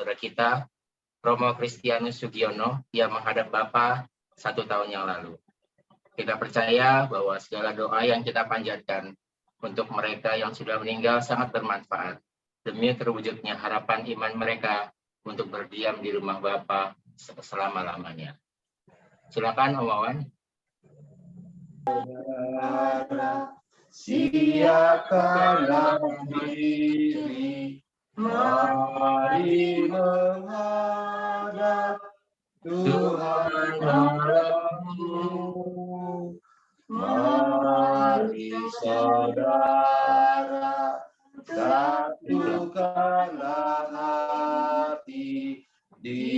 saudara kita, Romo Kristianus Sugiono, yang menghadap Bapa 1 tahun yang lalu. Kita percaya bahwa segala doa yang kita panjatkan untuk mereka yang sudah meninggal sangat bermanfaat demi terwujudnya harapan iman mereka untuk berdiam di rumah Bapa selama-lamanya. Silakan Om Wawan. Siapkanlah diri, mari menghadap Tuhan Allahmu. Mari saudara, satukanlah hati di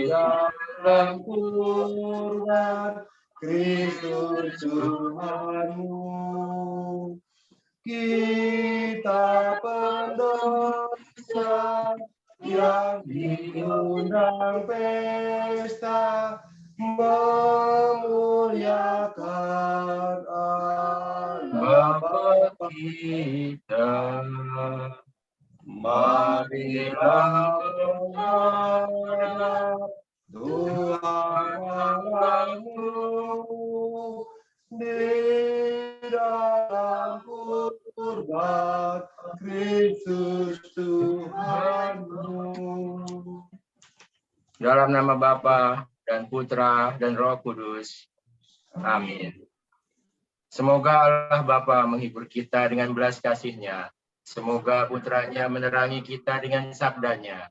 dalam kurban Kristus Tuhanmu. Kita pendosa yang diundang pesta memuliakan Allah Bapa kita. Marilah menghadap Tuhan Allahmu di dalam kurban Kristus Tuhanmu. Dalam nama Bapa dan Putra dan Roh Kudus. Amin. Semoga Allah Bapa menghibur kita dengan belas kasih-Nya. Semoga Putranya menerangi kita dengan sabdanya.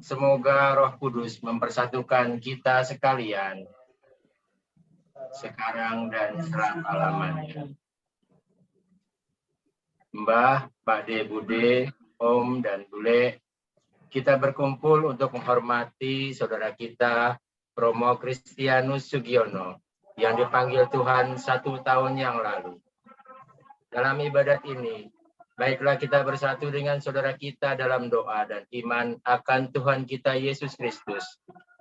Semoga Roh Kudus mempersatukan kita sekalian, sekarang dan selama-lamanya. Mbah, Pak De, Bude, Om, dan Bule, kita berkumpul untuk menghormati saudara kita, Romo Kristianus Sugiono, yang dipanggil Tuhan 1 tahun yang lalu. Dalam ibadat ini, baiklah kita bersatu dengan saudara kita dalam doa dan iman akan Tuhan kita Yesus Kristus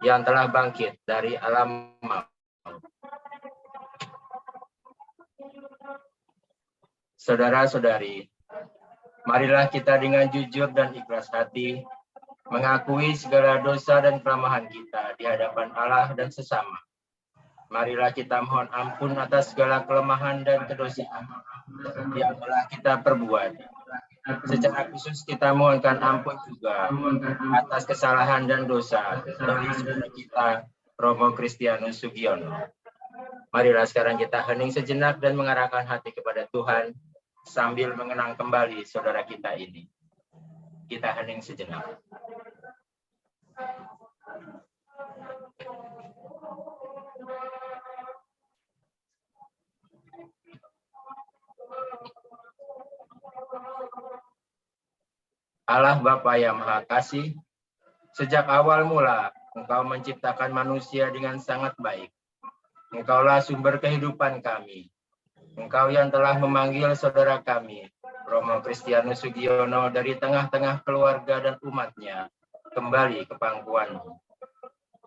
yang telah bangkit dari alam maut. Saudara-saudari, marilah kita dengan jujur dan ikhlas hati mengakui segala dosa dan kelemahan kita di hadapan Allah dan sesama. Marilah kita mohon ampun atas segala kelemahan dan kedosaan yang telah kita perbuat. Secara khusus kita mohonkan ampun juga atas kesalahan dan dosa dari saudara kita, Romo Kristianus Sugiono. Marilah sekarang kita hening sejenak dan mengarahkan hati kepada Tuhan sambil mengenang kembali saudara kita ini. Kita hening sejenak. Allah Bapa yang Maha Kasih, sejak awal mula Engkau menciptakan manusia dengan sangat baik. Engkaulah sumber kehidupan kami. Engkau yang telah memanggil saudara kami, Romo Kristianus Sugiono, dari tengah-tengah keluarga dan umatnya kembali ke pangkuan-Mu.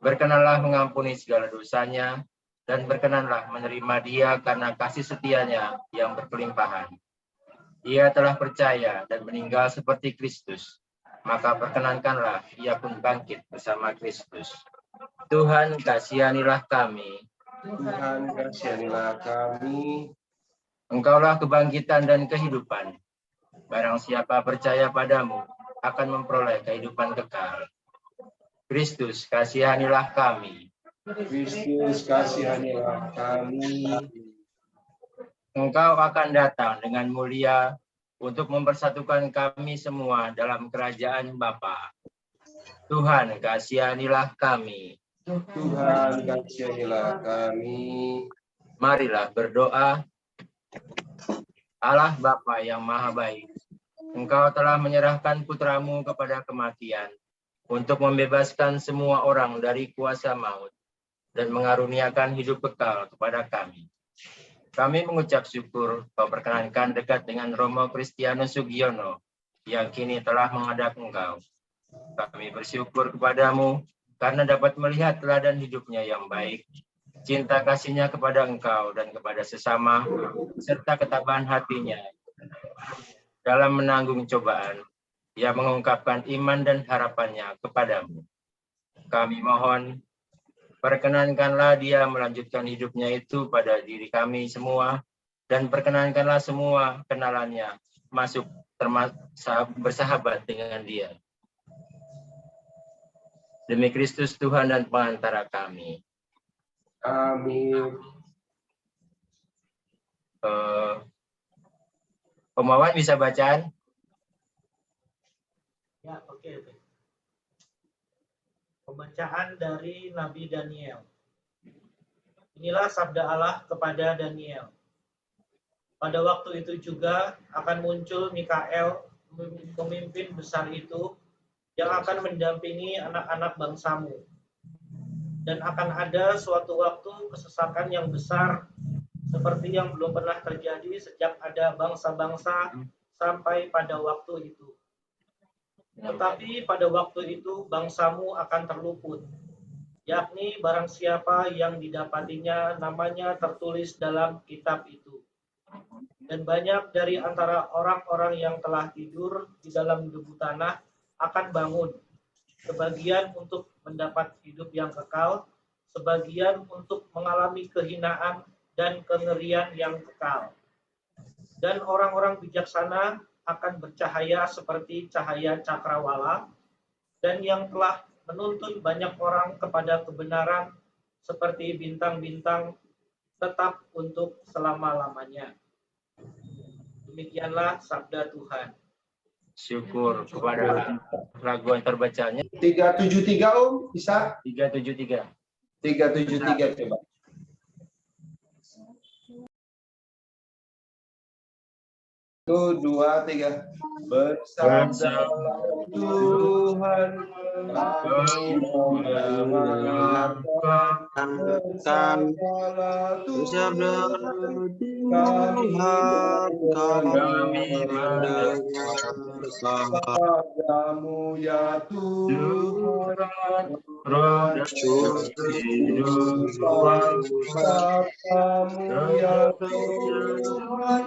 Berkenanlah mengampuni segala dosanya dan berkenanlah menerima dia karena kasih setianya yang berkelimpahan. Ia telah percaya dan meninggal seperti Kristus, maka perkenankanlah ia pun bangkit bersama Kristus. Tuhan kasihanilah kami. Tuhan kasihanilah kami. Engkaulah kebangkitan dan kehidupan. Barang siapa percaya padamu akan memperoleh kehidupan kekal. Kristus kasihanilah kami. Kristus kasihanilah kami. Engkau akan datang dengan mulia untuk mempersatukan kami semua dalam kerajaan Bapa. Tuhan kasihanilah kami. Tuhan kasihanilah kami. Marilah berdoa. Allah Bapa yang Maha Baik, Engkau telah menyerahkan Putramu kepada kematian untuk membebaskan semua orang dari kuasa maut dan mengaruniakan hidup kekal kepada kami. Kami mengucap syukur Kau perkenankan dekat dengan Romo Kristianus Sugiono yang kini telah menghadap Engkau. Kami bersyukur kepadamu karena dapat melihat teladan hidupnya yang baik, cinta kasihnya kepada Engkau dan kepada sesama, serta ketabahan hatinya dalam menanggung cobaan. Ia mengungkapkan iman dan harapannya kepadamu. Kami mohon, perkenankanlah dia melanjutkan hidupnya itu pada diri kami semua, dan perkenankanlah semua kenalannya masuk bersahabat dengan dia. Demi Kristus Tuhan dan pengantara kami. Amin. Pemawan bisa bacaan? Ya, oke. Pembacaan dari Nabi Daniel. Inilah sabda Allah kepada Daniel. Pada waktu itu juga akan muncul Mikael, pemimpin besar itu, yang akan mendampingi anak-anak bangsamu. Dan akan ada suatu waktu kesesakan yang besar, seperti yang belum pernah terjadi sejak ada bangsa-bangsa sampai pada waktu itu. Tetapi pada waktu itu bangsamu akan terluput, yakni barang siapa yang didapatinya namanya tertulis dalam kitab itu. Dan banyak dari antara orang-orang yang telah tidur di dalam debu tanah akan bangun, sebagian untuk mendapat hidup yang kekal, sebagian untuk mengalami kehinaan dan kengerian yang kekal. Dan orang-orang bijaksana akan bercahaya seperti cahaya cakrawala, dan yang telah menuntun banyak orang kepada kebenaran seperti bintang-bintang tetap untuk selama-lamanya. Demikianlah sabda Tuhan. Syukur kepada lagu yang terbacanya. 373 Om, bisa? 373. 373 coba. Satu, dua, tiga. Bersabda Tuhan, kami mendengarkan bersabda Tuhan, kami mendengar sabdamu ya Tuhan, roh kehidupan, sabdamu ya Tuhan,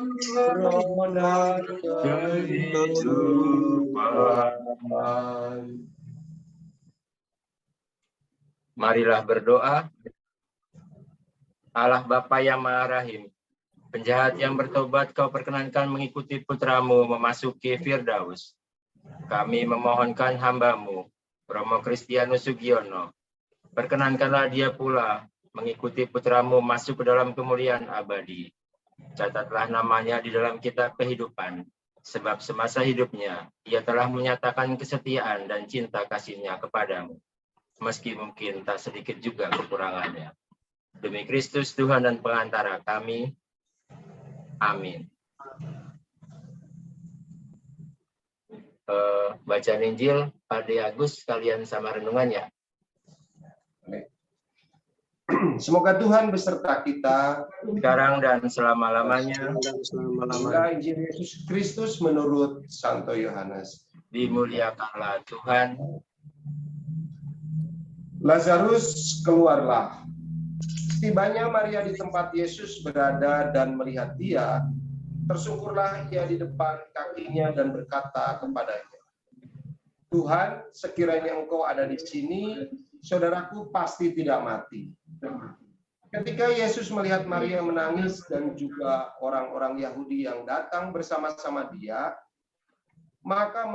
roh dan kehidupan. Marilah berdoa. Allah Bapa yang Maha Rahim, penjahat yang bertobat, Kau perkenankan mengikuti putramu memasuki Firdaus. Kami memohonkan hamba-Mu, Romo Kristianus Sugiono, perkenankanlah dia pula mengikuti putramu masuk ke dalam kemuliaan abadi. Catatlah namanya di dalam kitab kehidupan, sebab semasa hidupnya ia telah menyatakan kesetiaan dan cinta kasihnya kepadamu, meski mungkin tak sedikit juga kekurangannya. Demi Kristus Tuhan dan pengantara kami. Amin. Bacaan Injil Ade Agus kalian sama renungannya. Semoga Tuhan beserta kita Sekarang dan selama-lamanya. Semoga Injil Yesus Kristus menurut Santo Yohanes. Dimuliakanlah Tuhan. Lazarus keluarlah. Setibanya Maria di tempat Yesus berada dan melihat dia, tersungkurlah ia di depan kakinya dan berkata kepadanya, Tuhan, sekiranya Engkau ada di sini, saudaraku pasti tidak mati. Ketika Yesus melihat Maria menangis dan juga orang-orang Yahudi yang datang bersama-sama dia, maka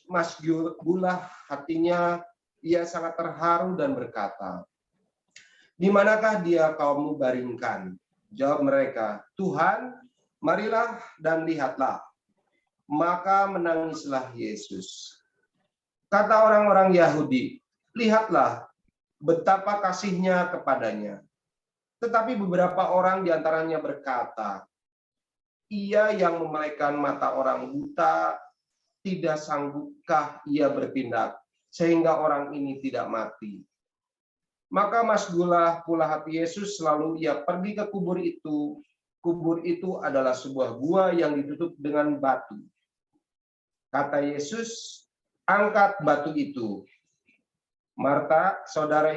masgulah hatinya, ia sangat terharu dan berkata, di manakah dia kamu baringkan? Jawab mereka, Tuhan, marilah dan lihatlah. Maka menangislah Yesus. Kata orang-orang Yahudi, lihatlah betapa kasihnya kepadanya. Tetapi beberapa orang diantaranya berkata, ia yang memelekkan mata orang buta, tidak sanggupkah ia bertindak, sehingga orang ini tidak mati? Maka masgulah pula hati Yesus, lalu ia pergi ke kubur itu. Kubur itu adalah sebuah gua yang ditutup dengan batu. Kata Yesus, angkat batu itu. Marta, saudara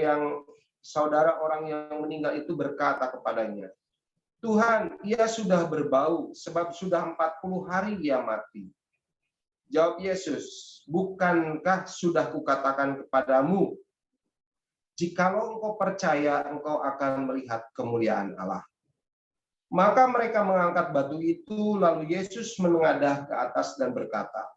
orang yang meninggal itu berkata kepadanya, Tuhan, ia sudah berbau, sebab sudah 40 hari ia mati. Jawab Yesus, bukankah sudah kukatakan kepadamu, jikalau engkau percaya, engkau akan melihat kemuliaan Allah. Maka mereka mengangkat batu itu, lalu Yesus menengadah ke atas dan berkata,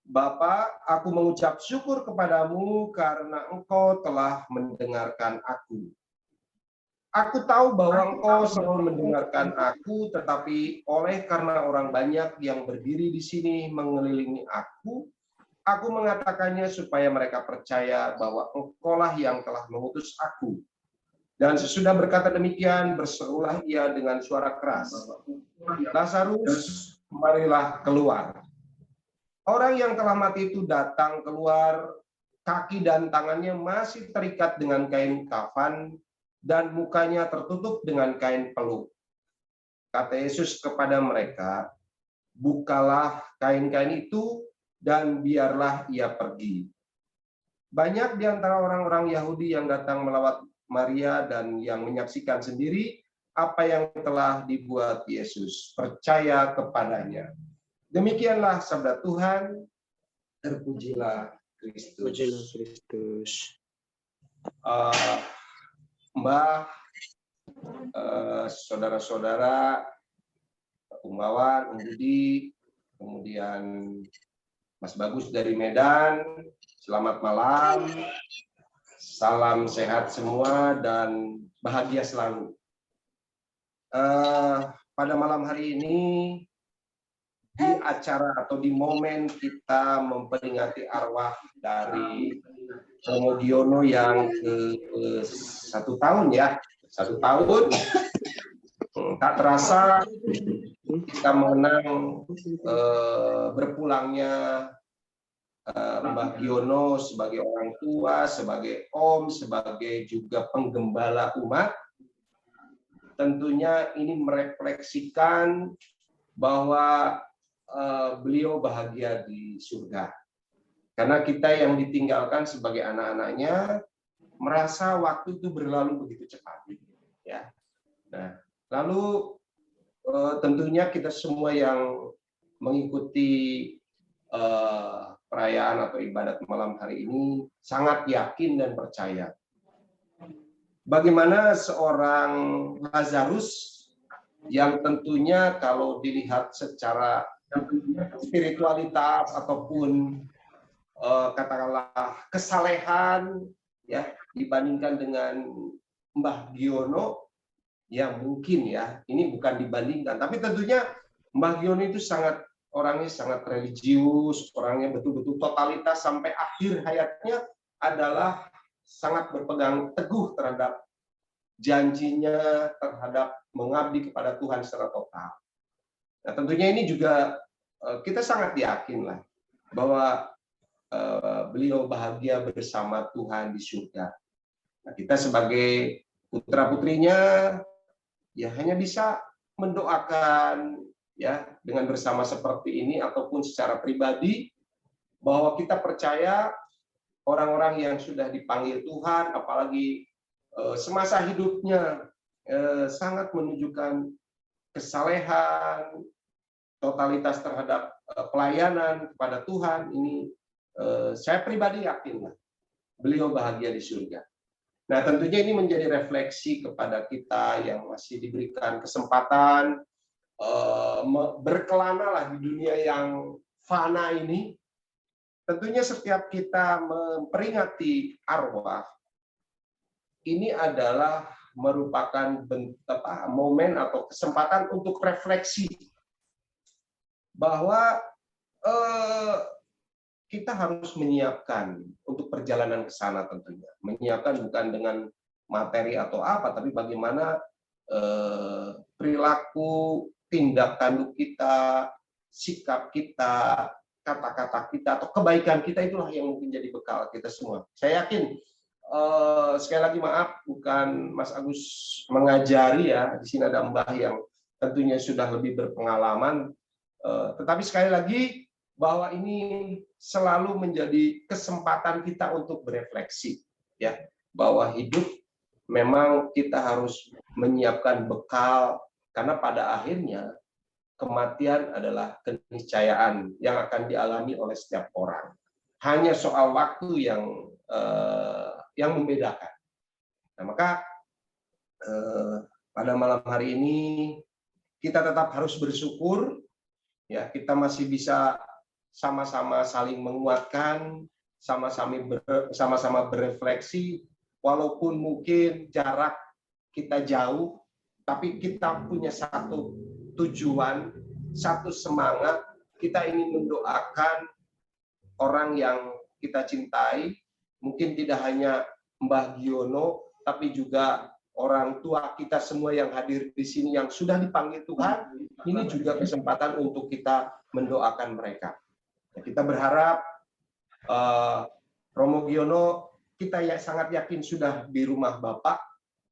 Bapa, aku mengucap syukur kepadamu karena engkau telah mendengarkan aku. Aku tahu bahwa engkau selalu mendengarkan aku, tetapi oleh karena orang banyak yang berdiri di sini mengelilingi aku mengatakannya supaya mereka percaya bahwa engkaulah yang telah mengutus aku. Dan sesudah berkata demikian, berserulah ia dengan suara keras, Lazarus, marilah keluar. Orang yang telah mati itu datang keluar, kaki dan tangannya masih terikat dengan kain kafan, dan mukanya tertutup dengan kain peluk. Kata Yesus kepada mereka, bukalah kain-kain itu dan biarlah ia pergi. Banyak di antara orang-orang Yahudi yang datang melawat Maria dan yang menyaksikan sendiri apa yang telah dibuat Yesus, percaya kepadanya. Demikianlah sabda Tuhan, terpujilah Kristus. Pujilah Kristus. Mbah, saudara-saudara, Punggawan, Budi, kemudian Mas Bagus dari Medan, selamat malam, salam sehat semua dan bahagia selalu. Pada malam hari ini, di acara atau di momen kita memperingati arwah dari Romo Giono yang ke 1 tahun ya, 1 tahun. Tak terasa kita mengenang berpulangnya Mbah Giono sebagai orang tua, sebagai om, sebagai juga penggembala umat. Tentunya ini merefleksikan bahwa beliau bahagia di surga. Karena kita yang ditinggalkan sebagai anak-anaknya merasa waktu itu berlalu begitu cepat. Ya. Nah, lalu tentunya kita semua yang mengikuti perayaan atau ibadat malam hari ini sangat yakin dan percaya. Bagaimana seorang Lazarus yang tentunya kalau dilihat secara spiritualitas ataupun katakanlah kesalehan ya dibandingkan dengan Mbah Giono ya mungkin ya ini bukan dibandingkan tapi tentunya Mbah Giono itu orangnya sangat religius, orangnya betul-betul totalitas sampai akhir hayatnya adalah sangat berpegang teguh terhadap janjinya terhadap mengabdi kepada Tuhan secara total. Nah, tentunya ini juga kita sangat yakin lah bahwa beliau bahagia bersama Tuhan di surga. Nah, kita sebagai putra-putrinya ya hanya bisa mendoakan ya dengan bersama seperti ini ataupun secara pribadi bahwa kita percaya orang-orang yang sudah dipanggil Tuhan apalagi semasa hidupnya sangat menunjukkan kesalehan, totalitas terhadap pelayanan kepada Tuhan ini saya pribadi yakin beliau bahagia di surga. Nah, tentunya ini menjadi refleksi kepada kita yang masih diberikan kesempatan berkelana lah di dunia yang fana ini. Tentunya setiap kita memperingati arwah ini adalah merupakan momen atau kesempatan untuk refleksi bahwa kita harus menyiapkan untuk perjalanan ke sana tentunya. Menyiapkan bukan dengan materi atau apa, tapi bagaimana perilaku, tindak tanduk kita, sikap kita, kata-kata kita, atau kebaikan kita itulah yang mungkin jadi bekal kita semua. Saya yakin, sekali lagi maaf, bukan Mas Agus mengajari ya, di sini ada Mbah yang tentunya sudah lebih berpengalaman, tetapi sekali lagi, bahwa ini selalu menjadi kesempatan kita untuk berefleksi ya bahwa hidup memang kita harus menyiapkan bekal karena pada akhirnya kematian adalah keniscayaan yang akan dialami oleh setiap orang. Hanya soal waktu yang membedakan. Nah, maka pada malam hari ini kita tetap harus bersyukur, ya, kita masih bisa sama-sama saling menguatkan, sama-sama berefleksi, walaupun mungkin jarak kita jauh, tapi kita punya satu tujuan, satu semangat. Kita ingin mendoakan orang yang kita cintai, mungkin tidak hanya Mbah Giono, tapi juga orang tua kita semua yang hadir di sini yang sudah dipanggil Tuhan. Ini juga kesempatan untuk kita mendoakan mereka. Kita berharap Romo Giono, kita sangat yakin sudah di rumah Bapak,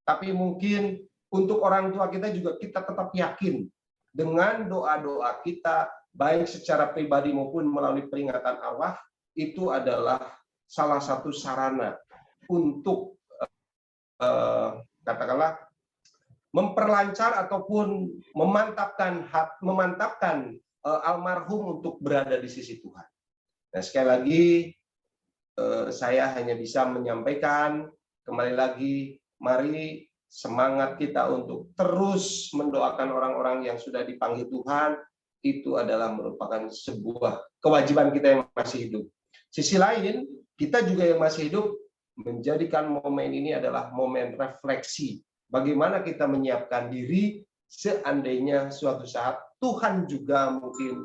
tapi mungkin untuk orang tua kita juga kita tetap yakin dengan doa-doa kita, baik secara pribadi maupun melalui peringatan arwah, itu adalah salah satu sarana untuk katakanlah memperlancar ataupun memantapkan almarhum untuk berada di sisi Tuhan. Nah, sekali lagi saya hanya bisa menyampaikan kembali lagi, mari semangat kita untuk terus mendoakan orang-orang yang sudah dipanggil Tuhan. Itu adalah merupakan sebuah kewajiban kita yang masih hidup. Sisi lain, kita juga yang masih hidup menjadikan momen ini adalah momen refleksi. Bagaimana kita menyiapkan diri seandainya suatu saat Tuhan juga mungkin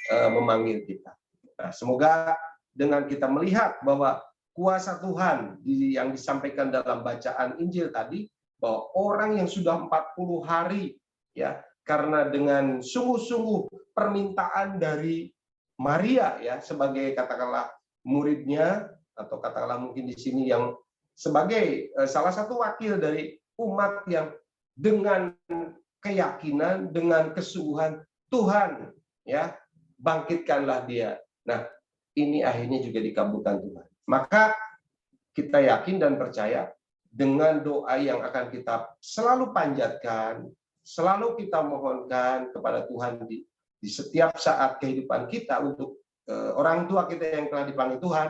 memanggil kita. Nah, semoga dengan kita melihat bahwa kuasa Tuhan yang disampaikan dalam bacaan Injil tadi, bahwa orang yang sudah 40 hari, ya, karena dengan sungguh-sungguh permintaan dari Maria, ya, sebagai katakanlah muridnya, atau katakanlah mungkin di sini yang sebagai salah satu wakil dari umat yang dengan keyakinan, dengan kesungguhan, Tuhan, ya, bangkitkanlah dia. Nah, ini akhirnya juga dikabulkan Tuhan. Maka kita yakin dan percaya dengan doa yang akan kita selalu panjatkan, selalu kita mohonkan kepada Tuhan di setiap saat kehidupan kita untuk orang tua kita yang telah dipanggil Tuhan,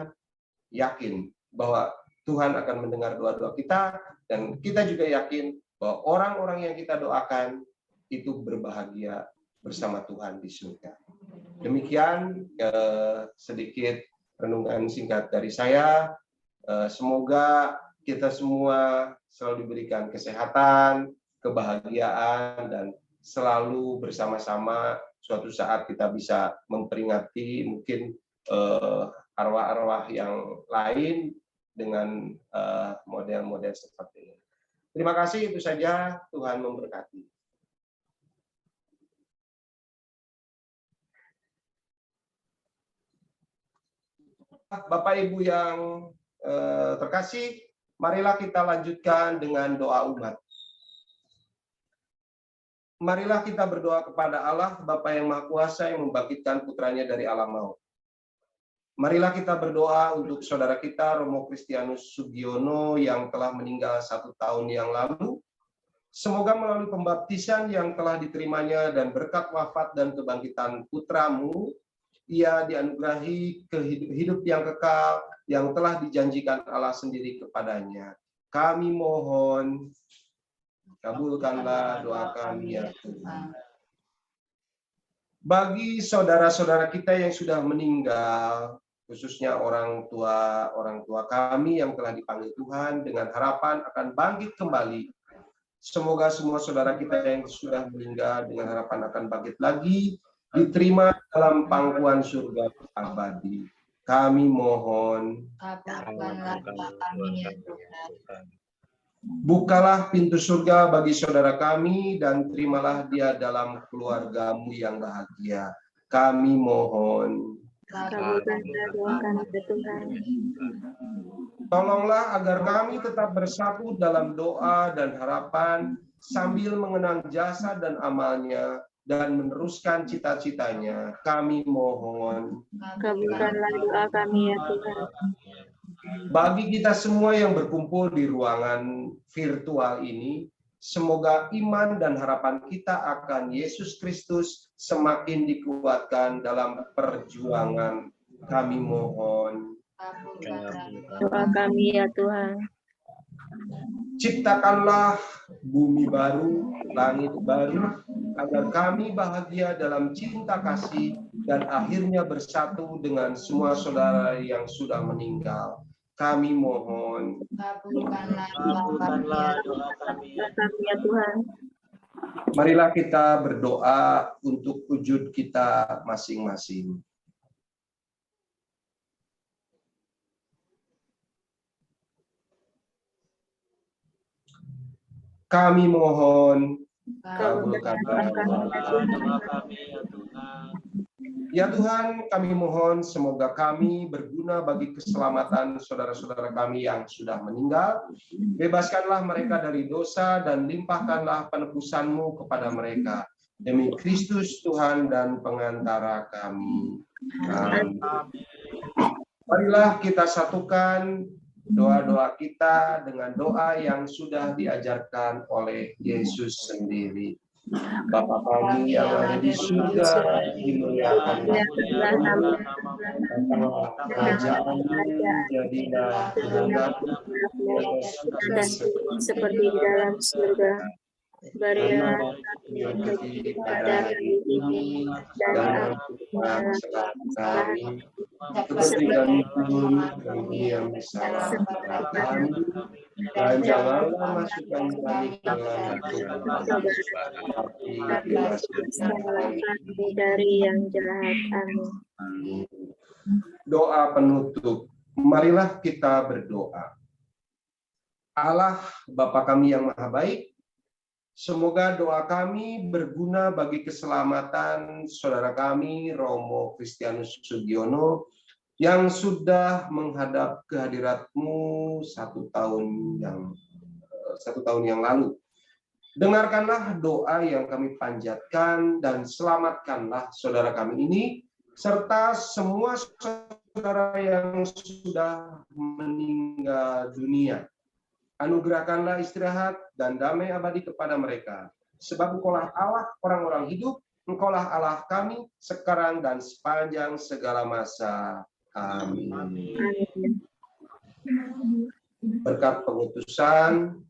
yakin bahwa Tuhan akan mendengar doa-doa kita, dan kita juga yakin bahwa orang-orang yang kita doakan itu berbahagia bersama Tuhan di surga. Demikian sedikit renungan singkat dari saya. Semoga kita semua selalu diberikan kesehatan, kebahagiaan, dan selalu bersama-sama suatu saat kita bisa memperingati mungkin arwah-arwah yang lain dengan model-model seperti ini. Terima kasih, itu saja. Tuhan memberkati. Bapak Ibu yang terkasih, marilah kita lanjutkan dengan doa umat. Marilah kita berdoa kepada Allah, Bapa yang Maha Kuasa yang membangkitkan putranya dari alam maut. Marilah kita berdoa untuk saudara kita, Romo Kristianus Sugiono, yang telah meninggal 1 tahun yang lalu. Semoga melalui pembaptisan yang telah diterimanya dan berkat wafat dan kebangkitan putramu, ia dianugerahi hidup yang kekal yang telah dijanjikan Allah sendiri kepadanya. Kami mohon, kabulkanlah doa kami ya Tuhan. Bagi saudara-saudara kita yang sudah meninggal, khususnya orang tua kami yang telah dipanggil Tuhan dengan harapan akan bangkit kembali. Semoga semua saudara kita yang sudah meninggal dengan harapan akan bangkit lagi, diterima dalam pangkuan surga abadi. Kami mohon, bukalah pintu surga bagi saudara kami dan terimalah dia dalam keluargamu yang bahagia. Kami mohon, tolonglah agar kami tetap bersatu dalam doa dan harapan sambil mengenang jasa dan amalnya dan meneruskan cita-citanya. Kami mohon, kabulkanlah doa kami ya Tuhan. Bagi kita semua yang berkumpul di ruangan virtual ini, Semoga iman dan harapan kita akan Yesus Kristus semakin dikuatkan dalam perjuangan. Kami mohon. Doa kami ya Tuhan. Ciptakanlah bumi baru, langit baru, agar kami bahagia dalam cinta kasih dan akhirnya bersatu dengan semua saudara yang sudah meninggal. Kami mohon. Kabulkanlah doa kami. Doa kami ya Tuhan. Marilah kita berdoa untuk wujud kita masing-masing. Kami mohon, kabulkanlah Doa kami ya Tuhan. ya Tuhan, kami mohon semoga kami berguna bagi keselamatan saudara-saudara kami yang sudah meninggal. Bebaskanlah mereka dari dosa dan limpahkanlah penebusan-Mu kepada mereka. Demi Kristus Tuhan dan pengantara kami. Amin. Marilah kita satukan doa-doa kita dengan doa yang sudah diajarkan oleh Yesus sendiri. Bapa kami yang ada di surga, dimuliakanlah namamu, kerajaan-Mu, jadilah kehendakmu seperti di dalam surga. Berilah kami pada hari ini dan ampunilah kami seperti kami pun kami yang bersalah kepada kami, dan janganlah masukkan kami ke dalam kegelapan, tapi bebaskanlah kami dari yang jahat. Amin. Doa penutup. Marilah kita berdoa. Allah Bapa kami yang Maha Baik, semoga doa kami berguna bagi keselamatan saudara kami Romo Kristianus Sugiono yang sudah menghadap kehadirat-Mu satu tahun yang lalu. Dengarkanlah doa yang kami panjatkan dan selamatkanlah saudara kami ini serta semua saudara yang sudah meninggal dunia. Anugerahkanlah istirahat dan damai abadi kepada mereka. Sebab Engkaulah Allah orang-orang hidup, Engkaulah Allah kami sekarang dan sepanjang segala masa. Amin. Berkat pengutusan,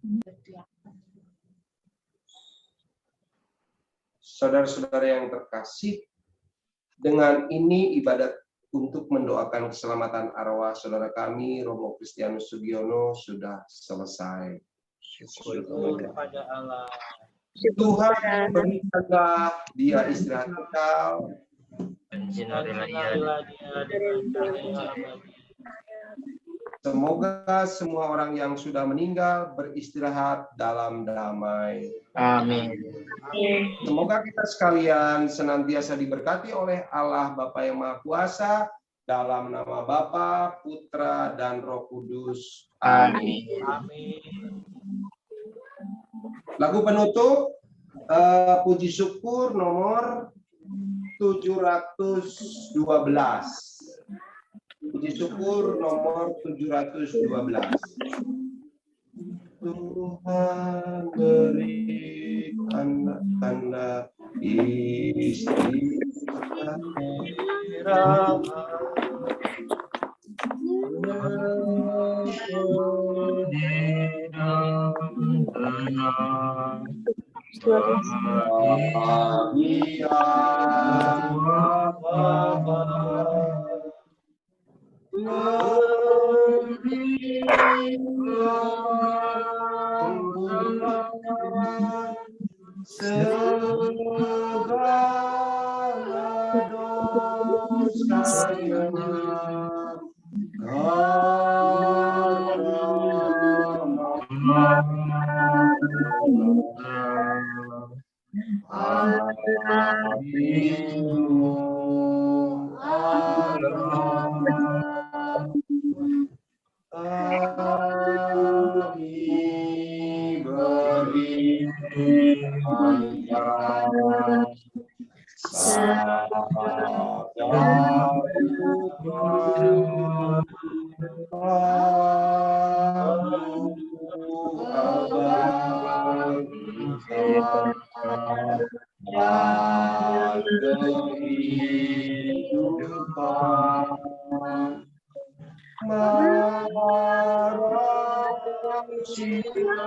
saudara-saudara yang terkasih, dengan ini ibadat untuk mendoakan keselamatan arwah saudara kami Romo Kristianus Sugiono sudah selesai. Syukur kepada Allah. Tuhan berikanlah dia istirahat kekal. Sinarilah dia dengan cahaya abadi. Semoga semua orang yang sudah meninggal beristirahat dalam damai. Amin. Semoga kita sekalian senantiasa diberkati oleh Allah Bapa yang Maha Kuasa, dalam nama Bapa, Putra, dan Roh Kudus. Amin. Amin. Lagu penutup, puji syukur nomor 712. Puji syukur nomor 712. Tuhan berikan tanda istighfar. Segala dosanya kehidupan, marah siapa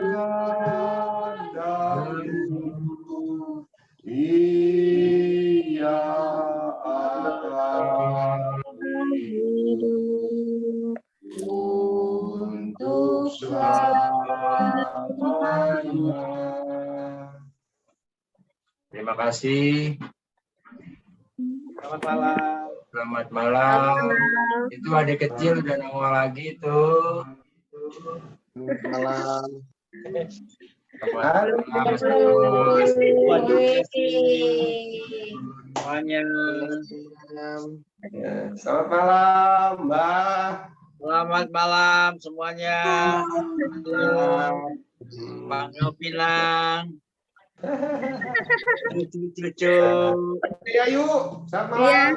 percayakan dahulu ia akan hidup untuk selamanya. Terima kasih. Selamat malam. Selamat malam. Itu adik kecil udah nongol lagi tuh. Selamat malam. Selamat malam. Semuanya. Selamat malam, Mbak. Selamat malam semuanya. Bang bilang. Cucu-cucu. Ya yuk, selamat Iya. malam.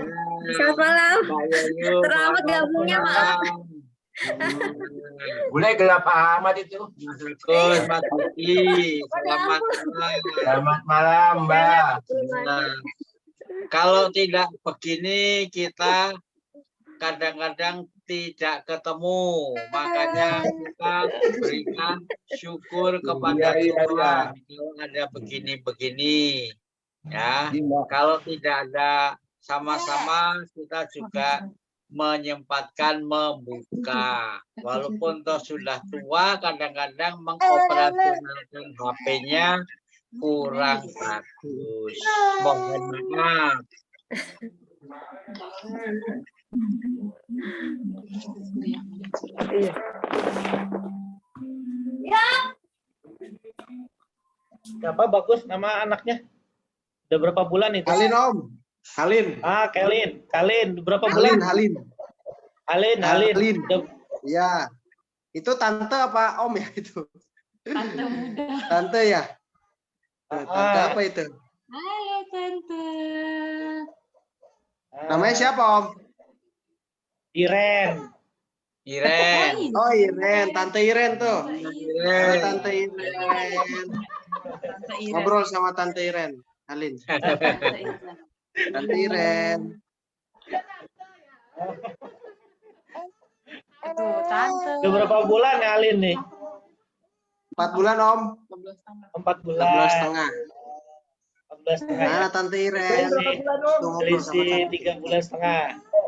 Selamat malam. Terlambat Selamat gabungnya, maaf. Boleh gelap amat itu. Assalamualaikum, Mas Uki. Selamat malam. Selamat malam, Mbak. Nah, kalau tidak begini kita kadang-kadang tidak ketemu, makanya kita berikan syukur kepada Tuhan kalau ada begini-begini, ya. Kalau tidak ada sama-sama kita juga menyempatkan membuka, walaupun toh sudah tua, kadang-kadang mengoperasionalkan HP-nya kurang bagus. Mohon maaf. Siapa bagus nama anaknya? Udah berapa bulan itu? Halin Om, Halin. Ah, Kalin. Berapa bulan? Halin. Halin. Halin. Udah- Ya, itu tante apa Om ya itu? Tante muda. Tante ya. Tante apa itu? Halo Tante. Namanya siapa Om? Iren. Iren. Oh Iren, Tante Iren tuh. Halo, Iren. Tante Iren. Ngobrol sama Tante Iren. Halin. Tante Iren. Itu Tante. Udah berapa bulan ya Alin nih? 4 bulan Om. 4 bulan. 14,5. 14,5. Mana Tante Iren? Tuh ngobrol sama Selisih Tante. 3 bulan setengah.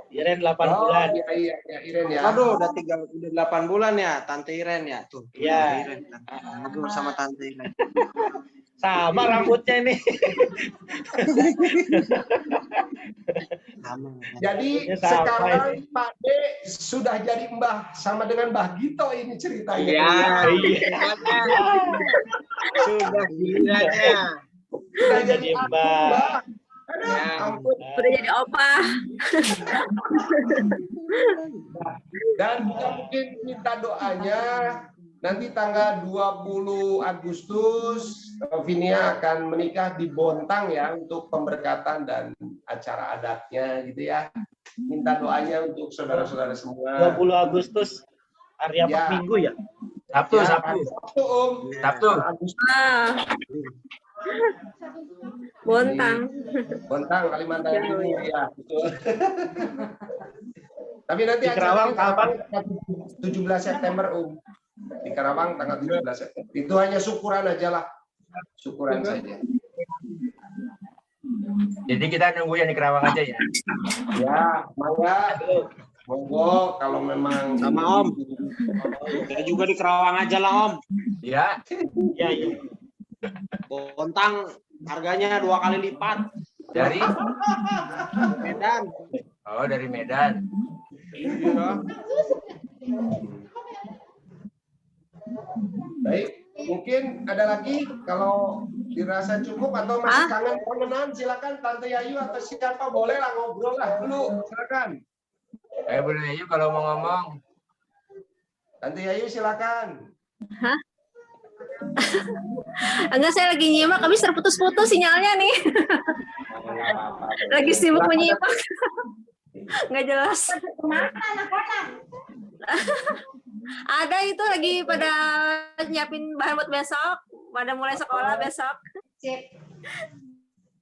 Iren 8 Oh, bulan. iya, Iren ya. Aduh, udah 8 bulan ya Tante Iren ya. Tuh. Iya. Tante Iren. Ngobrol sama Tante Iren. Sama rambutnya ini. Sama. Jadi Ini sama sekarang ini. Pak D sudah jadi Mbah sama dengan Mbah Gito ini ceritanya. Ya, sudah gilirannya. Sudah jadi Jadi aku, Mbah. Mbah. Ya. Ampun. Udah jadi opa. Dan kita mungkin minta doanya nanti tanggal 20 Agustus Vinia akan menikah di Bontang ya untuk pemberkatan dan acara adatnya gitu ya. Minta doanya untuk saudara-saudara semua. 20 Agustus hari apa? Ya. Minggu ya? Sabtu, Ya, Sabtu. Sabtu, Om. Sabtu. Ah. Bontang. Bontang Kalimantan Timur ya. Betul. Tapi nanti Di Kerawang kapan? 17 September Om. Di Karawang tanggal 17 September. Itu hanya syukuran aja lah. Syukuran saja. Jadi kita nunggu yang di Kerawang aja ya. Ya, mangga. Monggo kalau memang Sama Om. Kita juga di Kerawang aja lah Om. Ya. Ya, ya. Bontang harganya 2 kali lipat. Dari Medan. Oh, dari Medan. Iya. baik. Mungkin ada lagi kalau dirasa cukup atau masih kangen-kangenan silakan Tante Yayu atau siapa boleh lah ngobrol lah dulu. Silakan. Boleh yuk kalau mau ngomong. Tante Yayu silakan. Enggak, saya lagi nyimak, habis terputus-putus sinyalnya nih. Lagi sibuk menyimak. Nggak jelas. Ada itu lagi pada nyiapin bahan buat besok, pada mulai sekolah besok. Sip.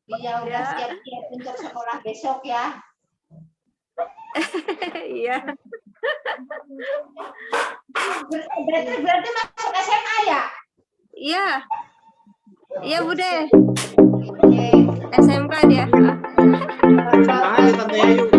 Iya, udah Ya. siap-siap untuk sekolah besok ya. Iya. Berarti masuk SMA ya? Iya. Iya, Bude. Oke. SMK dia. Sama aja Tante Ayu.